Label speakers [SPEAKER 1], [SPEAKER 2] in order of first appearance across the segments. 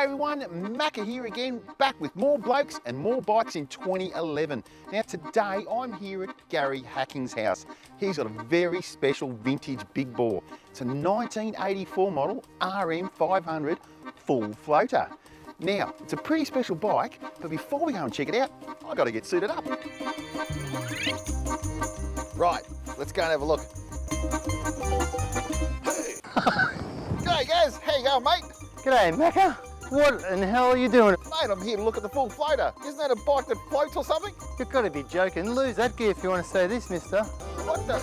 [SPEAKER 1] G'day everyone, Macca here again, back with more blokes and more bikes in 2011. Now today I'm here at Gary Hacking's house. He's got a very special vintage big bore. It's a 1984 model RM500 full floater. Now, it's a pretty special bike, but before we go and check it out, I've got to get suited up. Right, let's go and have a look. G'day Gaz, how you going mate?
[SPEAKER 2] G'day Macca, what in the hell are you doing?
[SPEAKER 1] Mate, I'm here to look at the full floater. Isn't that a bike that floats or something?
[SPEAKER 2] You've got to be joking. Lose that gear if you want to say this, mister.
[SPEAKER 1] What the?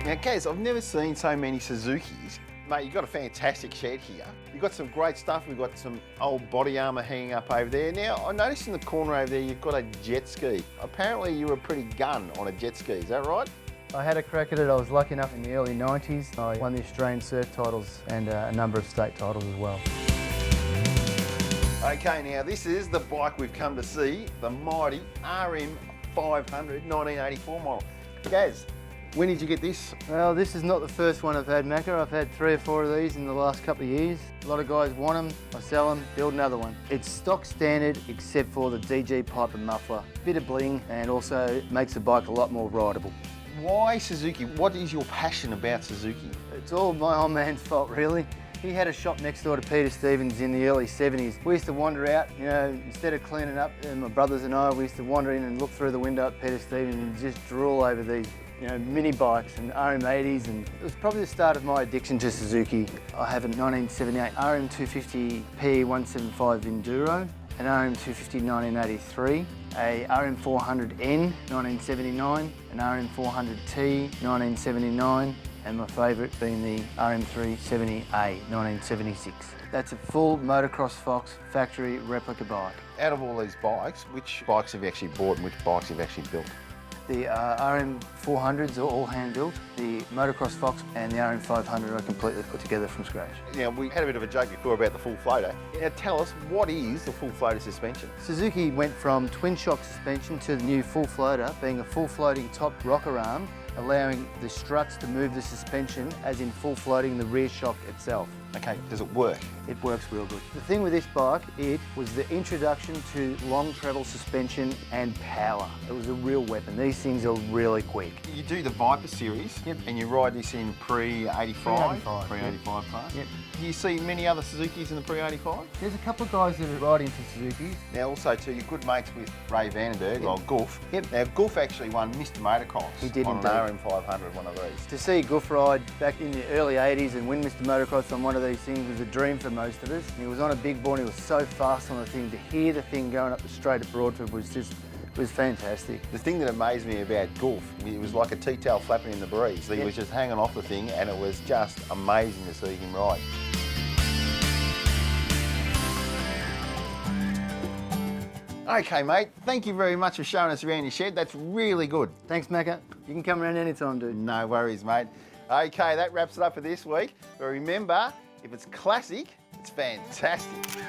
[SPEAKER 1] Now Gaz, I've never seen so many Suzukis. Mate, you've got a fantastic shed here. You've got some great stuff. We've got some old body armour hanging up over there. Now, I noticed in the corner over there, you've got a jet ski. Apparently you were pretty gun on a jet ski, is that right?
[SPEAKER 2] I had a crack at it. I was lucky enough in the early 90s. I won the Australian surf titles and a number of state titles as well.
[SPEAKER 1] Okay, now this is the bike we've come to see, the mighty RM500 1984 model. Gaz, when did you get this?
[SPEAKER 2] Well, this is not the first one I've had, Macca. I've had 3 or 4 of these in the last couple of years. A lot of guys want them, I sell them, build another one. It's stock standard except for the DG pipe and muffler. Bit of bling and also makes the bike a lot more rideable.
[SPEAKER 1] Why Suzuki? What is your passion about Suzuki?
[SPEAKER 2] It's all my old man's fault, really. He had a shop next door to Peter Stevens in the early 70s. We used to wander out, you know, instead of cleaning up, and my brothers and I, we used to wander in and look through the window at Peter Stevens and just drool over these, you know, mini bikes and RM80s, and it was probably the start of my addiction to Suzuki. I have a 1978 RM250 PE175 Enduro, an RM250 1983, a RM400N 1979, an RM400T 1979, and my favourite being the RM370A 1976. That's a full Motocross Fox factory replica bike.
[SPEAKER 1] Out of all these bikes, which bikes have you actually bought and which bikes have you actually built?
[SPEAKER 2] The RM400s are all hand-built. The Motocross Fox and the RM500 are completely put together from scratch.
[SPEAKER 1] Now, we had a bit of a joke before about the full floater. Now, tell us, what is the full floater suspension?
[SPEAKER 2] Suzuki went from twin shock suspension to the new full floater, being a full floating top rocker arm, allowing the struts to move the suspension, as in full floating the rear shock itself.
[SPEAKER 1] Okay, does it work?
[SPEAKER 2] It works real good. The thing with this bike, it was the introduction to long travel suspension and power. It was a real weapon. These things are really quick.
[SPEAKER 1] You do the Viper series,
[SPEAKER 2] yep,
[SPEAKER 1] and you ride this in pre-85? Pre-85 class?
[SPEAKER 2] Yep.
[SPEAKER 1] Do you see many other Suzukis in the pre-85?
[SPEAKER 2] There's a couple of guys that are riding to Suzukis.
[SPEAKER 1] Now also too, you're good mates with Ray Vandenberg,
[SPEAKER 2] yep,
[SPEAKER 1] or Goof.
[SPEAKER 2] Yep.
[SPEAKER 1] Now Goof actually won Mr Motocross.
[SPEAKER 2] He did
[SPEAKER 1] on
[SPEAKER 2] indeed.
[SPEAKER 1] an RM500, one of these.
[SPEAKER 2] To see Goof ride back in the early 80s and win Mr Motocross on one of these things was a dream for most of us. He was on a big board and he was so fast on the thing. To hear the thing going up the straight at Broadford was fantastic.
[SPEAKER 1] The thing that amazed me about Goof, it was like a tea-towel flapping in the breeze. He
[SPEAKER 2] yep,
[SPEAKER 1] was just hanging off the thing and it was just amazing to see him ride. Okay mate, thank you very much for showing us around your shed. That's really good.
[SPEAKER 2] Thanks Macca. You can come around anytime, dude.
[SPEAKER 1] No worries mate. Okay, that wraps it up for this week. But remember, if it's classic, it's fantastic.